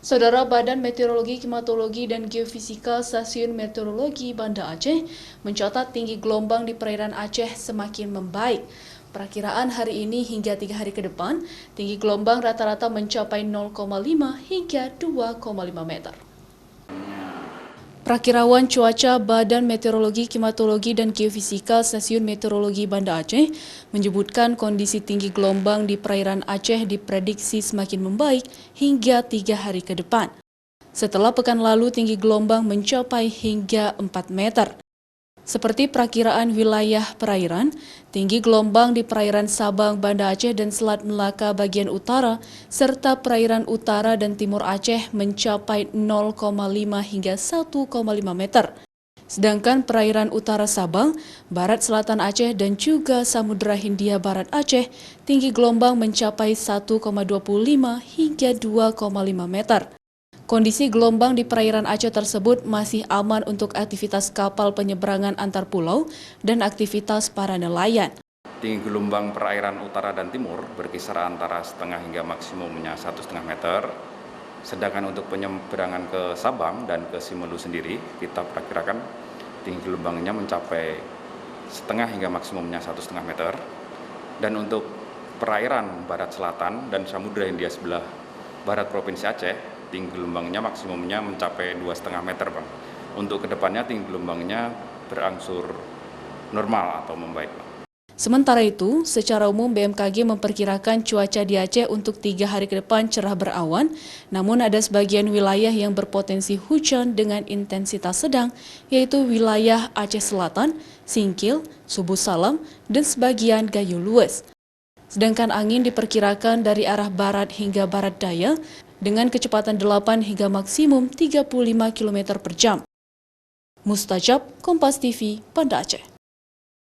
Saudara Badan Meteorologi, Klimatologi, dan Geofisika Stasiun Meteorologi Banda Aceh mencatat tinggi gelombang di perairan Aceh semakin membaik. Perakiraan hari ini hingga 3 hari ke depan, tinggi gelombang rata-rata mencapai 0,5 hingga 2,5 meter. Perakirawan cuaca Badan Meteorologi, Klimatologi, dan Geofisika Stasiun Meteorologi Banda Aceh menyebutkan kondisi tinggi gelombang di perairan Aceh diprediksi semakin membaik hingga 3 hari ke depan. Setelah pekan lalu tinggi gelombang mencapai hingga 4 meter. Seperti perakiraan wilayah perairan, tinggi gelombang di perairan Sabang, Banda Aceh, dan Selat Melaka bagian utara, serta perairan utara dan timur Aceh mencapai 0,5 hingga 1,5 meter. Sedangkan perairan utara Sabang, barat selatan Aceh, dan juga Samudra Hindia Barat Aceh, tinggi gelombang mencapai 1,25 hingga 2,5 meter. Kondisi gelombang di perairan Aceh tersebut masih aman untuk aktivitas kapal penyeberangan antar pulau dan aktivitas para nelayan. Tinggi gelombang perairan utara dan timur berkisar antara setengah hingga maksimumnya 1,5 meter. Sedangkan untuk penyeberangan ke Sabang dan ke Simelu sendiri, kita perkirakan tinggi gelombangnya mencapai setengah hingga maksimumnya 1,5 meter. Dan untuk perairan barat selatan dan Samudra Hindia sebelah barat Provinsi Aceh, tinggi gelombangnya maksimumnya mencapai 2,5 meter, Bang. Untuk kedepannya tinggi gelombangnya berangsur normal atau membaik, Bang. Sementara itu, secara umum BMKG memperkirakan cuaca di Aceh untuk 3 hari ke depan cerah berawan, namun ada sebagian wilayah yang berpotensi hujan dengan intensitas sedang, yaitu wilayah Aceh Selatan, Singkil, Subuh Salam, dan sebagian Gayo Lues. Sedangkan angin diperkirakan dari arah barat hingga barat daya dengan kecepatan 8 hingga maksimum 35 km per jam. Mustajab, Kompas TV, Banda Aceh.